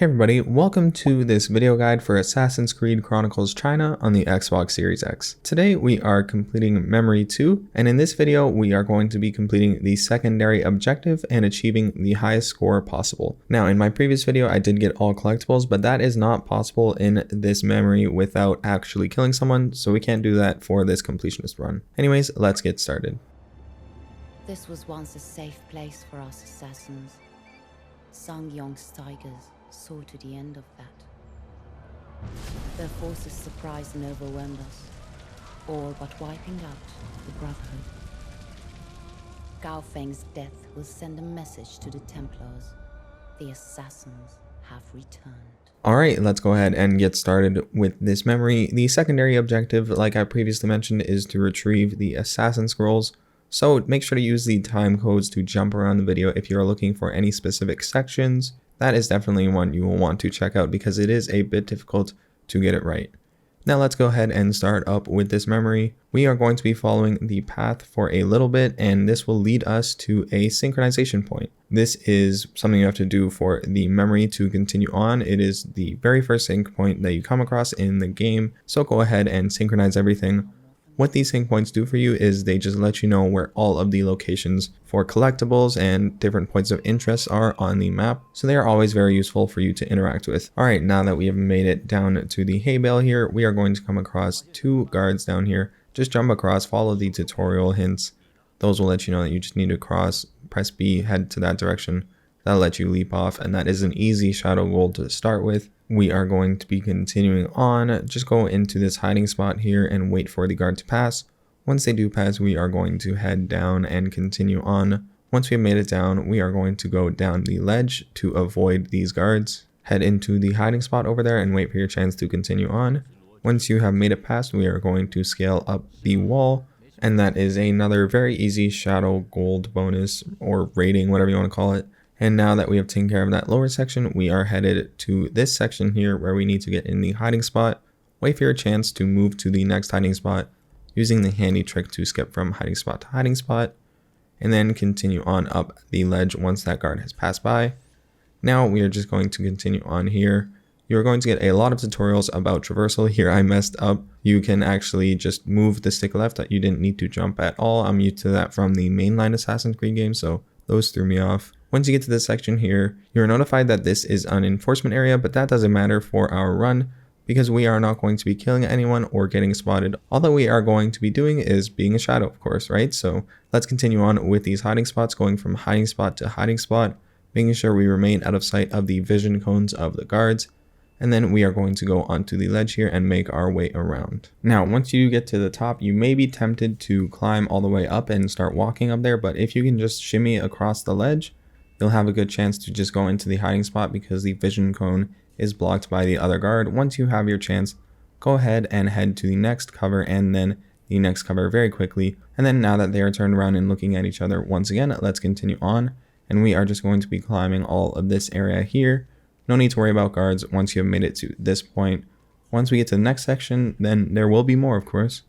Hey everybody, welcome to this video guide for Assassin's Creed Chronicles China on the Xbox Series X. Today we are completing Memory 2, and in this video we are going to be completing the secondary objective and achieving the highest score possible. Now in my previous video I did get all collectibles, but that is not possible in this memory without actually killing someone, so we can't do that for this completionist run. Anyways, let's get started. This was once a safe place for us assassins. Sangyong's tigers saw to the end of that. Their forces surprised and overwhelmed us, all but wiping out the Brotherhood. Gao Feng's death will send a message to the Templars. The assassins have returned. Alright, let's go ahead and get started with this memory. The secondary objective, like I previously mentioned, is to retrieve the assassin scrolls. So make sure to use the time codes to jump around the video if you're looking for any specific sections. That is definitely one you will want to check out because it is a bit difficult to get it right. Now let's go ahead and start up with this memory. We are going to be following the path for a little bit, and this will lead us to a synchronization point. This is something you have to do for the memory to continue on. It is the very first sync point that you come across in the game, so go ahead and synchronize everything. What these sync points do for you is they just let you know where all of the locations for collectibles and different points of interest are on the map, so they are always very useful for you to interact with. Alright, now that we have made it down to the hay bale here, we are going to come across two guards down here. Just jump across, follow the tutorial hints. Those will let you know that you just need to cross, press B, head to that direction. That'll let you leap off, and that is an easy shadow goal to start with. We are going to be continuing on. Just go into this hiding spot here and wait for the guard to pass. Once they do pass, we are going to head down and continue on. Once we have made it down, we are going to go down the ledge to avoid these guards. Head into the hiding spot over there and wait for your chance to continue on. Once you have made it past, we are going to scale up the wall. And that is another very easy shadow gold bonus or rating, whatever you want to call it. And now that we have taken care of that lower section, we are headed to this section here where we need to get in the hiding spot. Wait for your chance to move to the next hiding spot using the handy trick to skip from hiding spot to hiding spot. And then continue on up the ledge once that guard has passed by. Now we are just going to continue on here. You're going to get a lot of tutorials about traversal. Here I messed up. You can actually just move the stick left. You didn't need to jump at all. I'm used to that from the mainline Assassin's Creed game, so those threw me off. Once you get to this section here, you're notified that this is an enforcement area, but that doesn't matter for our run because we are not going to be killing anyone or getting spotted. All that we are going to be doing is being a shadow, of course, right? So let's continue on with these hiding spots, going from hiding spot to hiding spot, making sure we remain out of sight of the vision cones of the guards. And then we are going to go onto the ledge here and make our way around. Now, once you get to the top, you may be tempted to climb all the way up and start walking up there, but if you can just shimmy across the ledge, you'll have a good chance to just go into the hiding spot because the vision cone is blocked by the other guard. Once you have your chance, go ahead and head to the next cover and then the next cover very quickly. And then now that they are turned around and looking at each other once again, let's continue on. And we are just going to be climbing all of this area here. No need to worry about guards once you have made it to this point. Once we get to the next section, then there will be more, of course.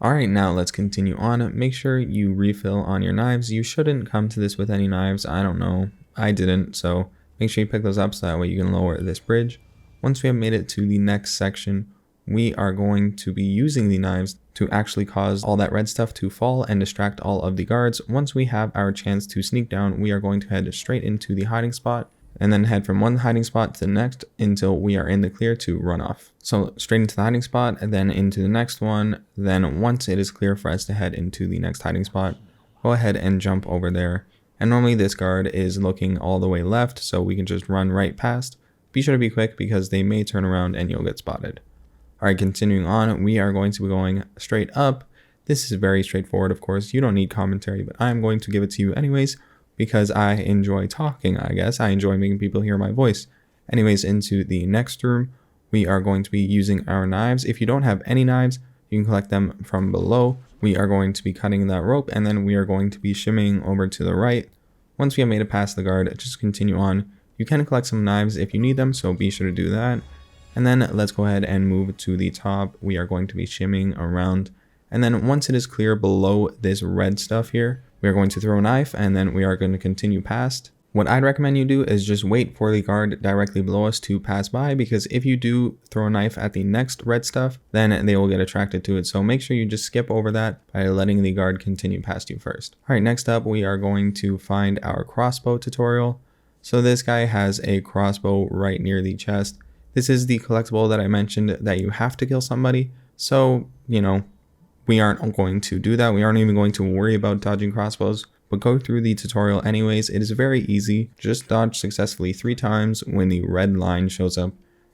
Alright, now let's continue on. Make sure you refill on your knives. You shouldn't come to this with any knives. I don't know. I didn't, so make sure you pick those up so that way you can lower this bridge. Once we have made it to the next section, we are going to be using the knives to actually cause all that red stuff to fall and distract all of the guards. Once we have our chance to sneak down, we are going to head straight into the hiding spot and then head from one hiding spot to the next until we are in the clear to run off. So straight into the hiding spot and then into the next one. Then once it is clear for us to head into the next hiding spot, go ahead and jump over there. And normally this guard is looking all the way left, so we can just run right past. Be sure to be quick because they may turn around and you'll get spotted. Alright, continuing on, we are going to be going straight up. This is very straightforward, of course. You don't need commentary, but I'm going to give it to you anyways because I enjoy talking, I guess. I enjoy making people hear my voice. Anyways, into the next room, we are going to be using our knives. If you don't have any knives, you can collect them from below. We are going to be cutting that rope and then we are going to be shimmying over to the right. Once we have made it past the guard, just continue on. You can collect some knives if you need them, so be sure to do that. And then let's go ahead and move to the top. We are going to be shimmying around. And then once it is clear below this red stuff here, we are going to throw a knife and then we are going to continue past. What I'd recommend you do is just wait for the guard directly below us to pass by, because if you do throw a knife at the next red stuff, then they will get attracted to it. So make sure you just skip over that by letting the guard continue past you first. All right, next up, we are going to find our crossbow tutorial. So this guy has a crossbow right near the chest. This is the collectible that I mentioned that you have to kill somebody. So, you know, we aren't going to do that. We aren't even going to worry about dodging crossbows, but go through the tutorial anyways. It is very easy. Just dodge successfully 3 times when the red line shows up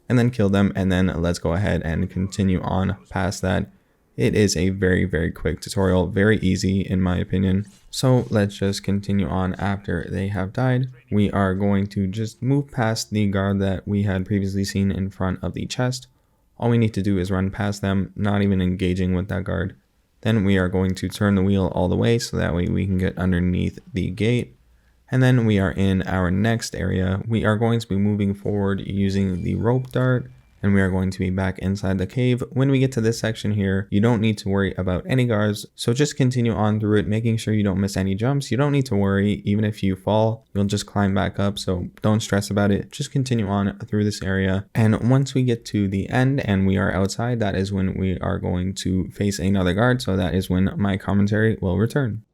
and then kill them. And then let's go ahead and continue on past that. It is a very, very quick tutorial, very easy in my opinion. So let's just continue on after they have died. We are going to just move past the guard that we had previously seen in front of the chest. All we need to do is run past them, not even engaging with that guard. Then we are going to turn the wheel all the way so that way we can get underneath the gate. And then we are in our next area. We are going to be moving forward using the rope dart, and we are going to be back inside the cave. When we get to this section here, you don't need to worry about any guards, so just continue on through it, making sure you don't miss any jumps. You don't need to worry. Even if you fall, you'll just climb back up, so don't stress about it. Just continue on through this area, and once we get to the end and we are outside, that is when we are going to face another guard, so that is when my commentary will return.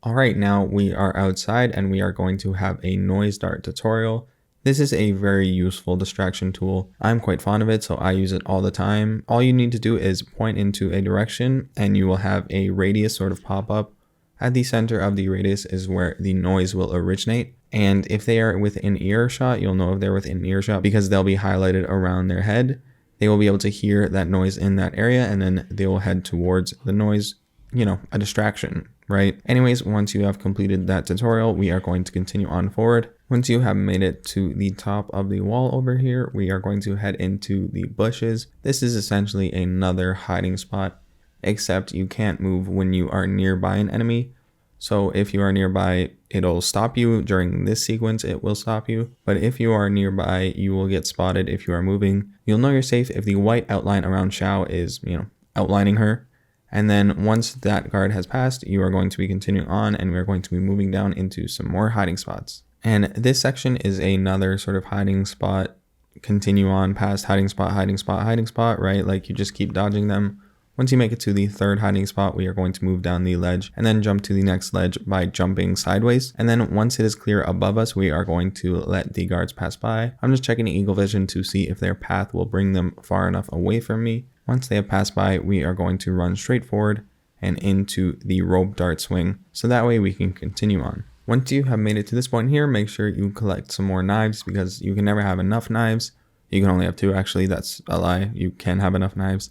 Alright, now we are outside and we are going to have a noise dart tutorial. This is a very useful distraction tool. I'm quite fond of it, so I use it all the time. All you need to do is point into a direction and you will have a radius sort of pop up. At the center of the radius is where the noise will originate. And if they are within earshot, you'll know if they're within earshot because they'll be highlighted around their head. They will be able to hear that noise in that area and then they will head towards the noise, you know, a distraction, right? Anyways, once you have completed that tutorial, we are going to continue on forward. Once you have made it to the top of the wall over here, we are going to head into the bushes. This is essentially another hiding spot, except you can't move when you are nearby an enemy. So if you are nearby, it'll stop you. During this sequence, it will stop you. But if you are nearby, you will get spotted if you are moving. You'll know you're safe if the white outline around Xiao is, you know, outlining her. And then once that guard has passed, you are going to be continuing on and we're going to be moving down into some more hiding spots. And this section is another sort of hiding spot. Continue on past hiding spot, right? Like you just keep dodging them. Once you make it to the third hiding spot, we are going to move down the ledge and then jump to the next ledge by jumping sideways. And then once it is clear above us, we are going to let the guards pass by. I'm just checking eagle vision to see if their path will bring them far enough away from me. Once they have passed by, we are going to run straight forward and into the rope dart swing. So that way we can continue on. Once you have made it to this point here, make sure you collect some more knives because you can never have enough knives. You can only have 2 actually, that's a lie. You can have enough knives.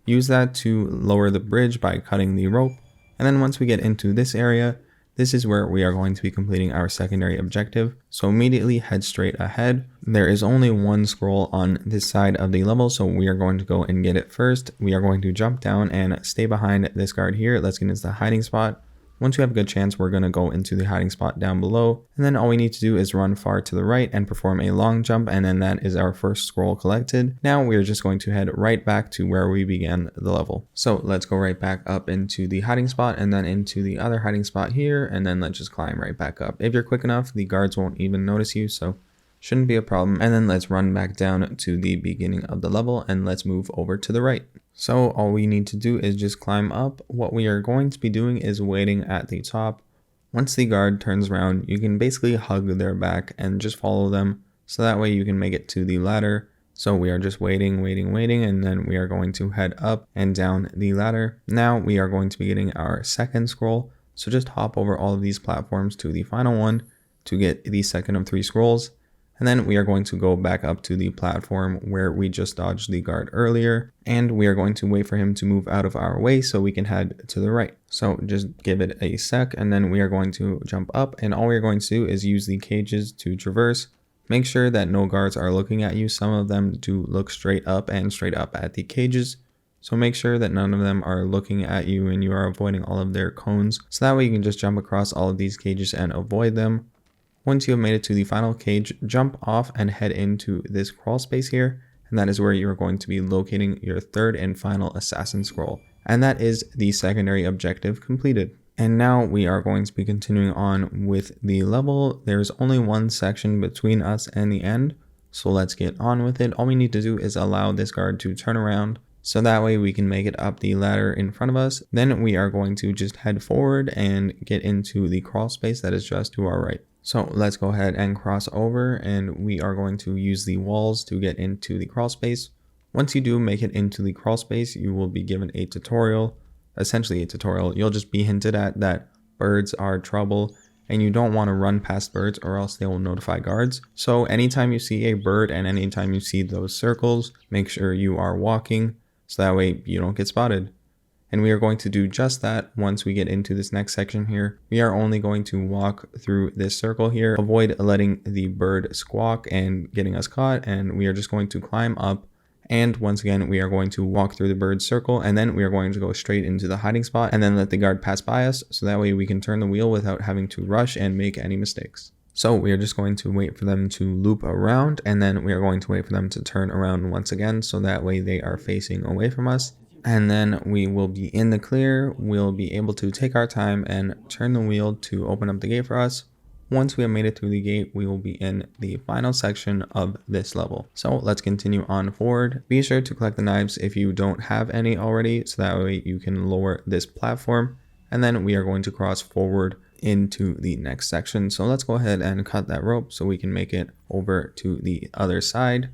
Use that to lower the bridge by cutting the rope. And then once we get into this area, this is where we are going to be completing our secondary objective. So immediately head straight ahead. There is only one scroll on this side of the level, so we are going to go and get it first. We are going to jump down and stay behind this guard here. Let's get into the hiding spot. Once we have a good chance, we're going to go into the hiding spot down below. And then all we need to do is run far to the right and perform a long jump. And then that is our first scroll collected. Now we're just going to head right back to where we began the level. So let's go right back up into the hiding spot and then into the other hiding spot here. And then let's just climb right back up. If you're quick enough, the guards won't even notice you. So shouldn't be a problem. And then let's run back down to the beginning of the level and let's move over to the right. So all we need to do is just climb up. What we are going to be doing is waiting at the top. Once the guard turns around, you can basically hug their back and just follow them. So that way you can make it to the ladder. So we are just waiting, and then we are going to head up and down the ladder. Now we are going to be getting our second scroll. So just hop over all of these platforms to the final one to get the second of 3 scrolls. And then we are going to go back up to the platform where we just dodged the guard earlier. And we are going to wait for him to move out of our way so we can head to the right. So just give it a sec, and then we are going to jump up. And all we are going to do is use the cages to traverse. Make sure that no guards are looking at you. Some of them do look straight up and straight up at the cages. So make sure that none of them are looking at you and you are avoiding all of their cones. So that way you can just jump across all of these cages and avoid them. Once you have made it to the final cage, jump off and head into this crawl space here. And that is where you are going to be locating your third and final assassin scroll. And that is the secondary objective completed. And now we are going to be continuing on with the level. There's only one section between us and the end. So let's get on with it. All we need to do is allow this guard to turn around. So that way we can make it up the ladder in front of us. Then we are going to just head forward and get into the crawl space that is just to our right. So let's go ahead and cross over, and we are going to use the walls to get into the crawl space. Once you do make it into the crawl space, you will be given a tutorial, essentially a tutorial. You'll just be hinted at that birds are trouble and you don't want to run past birds or else they will notify guards. So anytime you see a bird and anytime you see those circles, make sure you are walking so that way you don't get spotted. And we are going to do just that once we get into this next section here. We are only going to walk through this circle here, avoid letting the bird squawk and getting us caught, and we are just going to climb up. And once again, we are going to walk through the bird circle, and then we are going to go straight into the hiding spot and then let the guard pass by us, so that way we can turn the wheel without having to rush and make any mistakes. So we are just going to wait for them to loop around, and then we are going to wait for them to turn around once again, so that way they are facing away from us. And then we will be in the clear. We'll be able to take our time and turn the wheel to open up the gate for us. Once we have made it through the gate, we will be in the final section of this level. So let's continue on forward. Be sure to collect the knives if you don't have any already, so that way you can lower this platform. And then we are going to cross forward into the next section. So let's go ahead and cut that rope so we can make it over to the other side.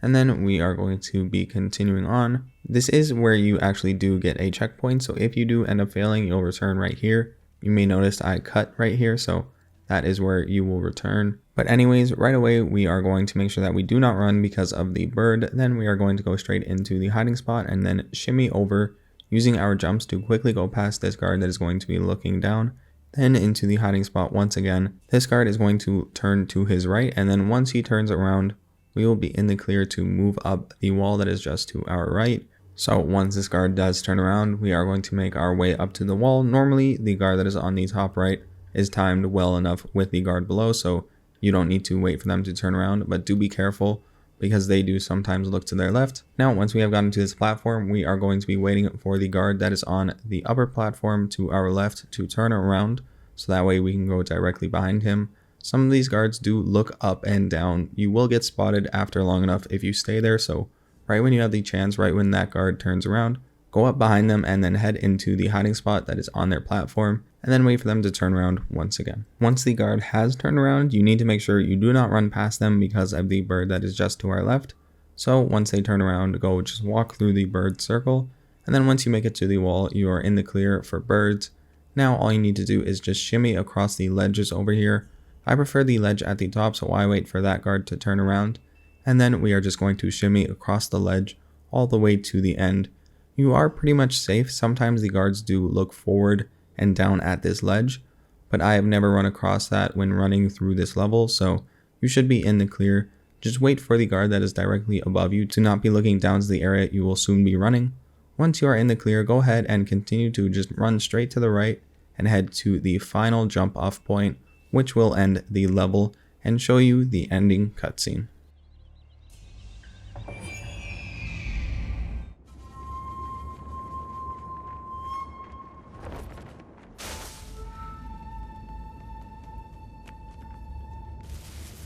And then we are going to be continuing on. This is where you actually do get a checkpoint. So if you do end up failing, you'll return right here. You may notice I cut right here, so that is where you will return. But anyways, right away, we are going to make sure that we do not run because of the bird. Then we are going to go straight into the hiding spot and then shimmy over using our jumps to quickly go past this guard that is going to be looking down. Then into the hiding spot once again. This guard is going to turn to his right, and then once he turns around, we will be in the clear to move up the wall that is just to our right. So once this guard does turn around, we are going to make our way up to the wall. Normally, the guard that is on the top right is timed well enough with the guard below, so you don't need to wait for them to turn around, but do be careful because they do sometimes look to their left. Now, once we have gotten to this platform, we are going to be waiting for the guard that is on the upper platform to our left to turn around, so that way we can go directly behind him. Some of these guards do look up and down. You will get spotted after long enough if you stay there, so right when you have the chance, right when that guard turns around, go up behind them and then head into the hiding spot that is on their platform, and then wait for them to turn around once again. Once the guard has turned around, you need to make sure you do not run past them because of the bird that is just to our left. So once they turn around, go just walk through the bird circle, and then once you make it to the wall, you are in the clear for birds. Now all you need to do is just shimmy across the ledges over here. I prefer the ledge at the top, so I wait for that guard to turn around, and then we are just going to shimmy across the ledge all the way to the end. You are pretty much safe. Sometimes the guards do look forward and down at this ledge, but I have never run across that when running through this level, so you should be in the clear. Just wait for the guard that is directly above you to not be looking down to the area you will soon be running. Once you are in the clear, go ahead and continue to just run straight to the right and head to the final jump off point, which will end the level and show you the ending cutscene.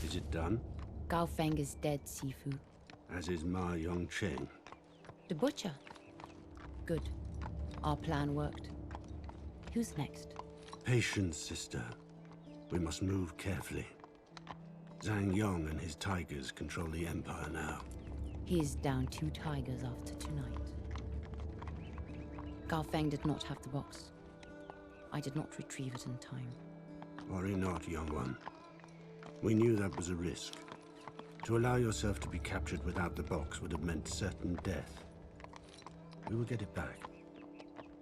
Is it done? Gao Feng is dead, Sifu. As is Ma Yongqing. The butcher? Good. Our plan worked. Who's next? Patience, sister. We must move carefully. Zhang Yong and his tigers control the Empire now. He is down 2 tigers after tonight. Gao Feng did not have the box. I did not retrieve it in time. Worry not, young one. We knew that was a risk. To allow yourself to be captured without the box would have meant certain death. We will get it back.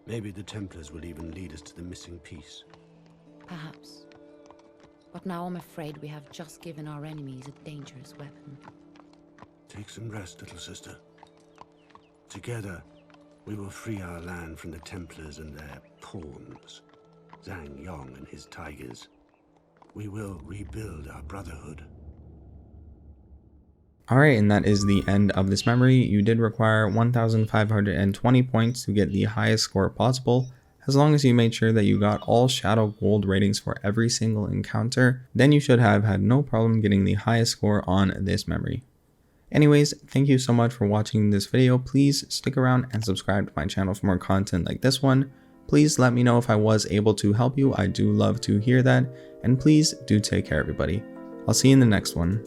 Maybe the Templars will even lead us to the missing piece. Perhaps. But now I'm afraid we have just given our enemies a dangerous weapon. Take some rest, little sister. Together, we will free our land from the Templars and their pawns. Zhang Yong and his tigers. We will rebuild our brotherhood. Alright, and that is the end of this memory. You did require 1,520 points to get the highest score possible. As long as you made sure that you got all Shadow Gold ratings for every single encounter, then you should have had no problem getting the highest score on this memory. Anyways, thank you so much for watching this video. Please stick around and subscribe to my channel for more content like this one. Please let me know if I was able to help you. I do love to hear that. And please do take care, everybody. I'll see you in the next one.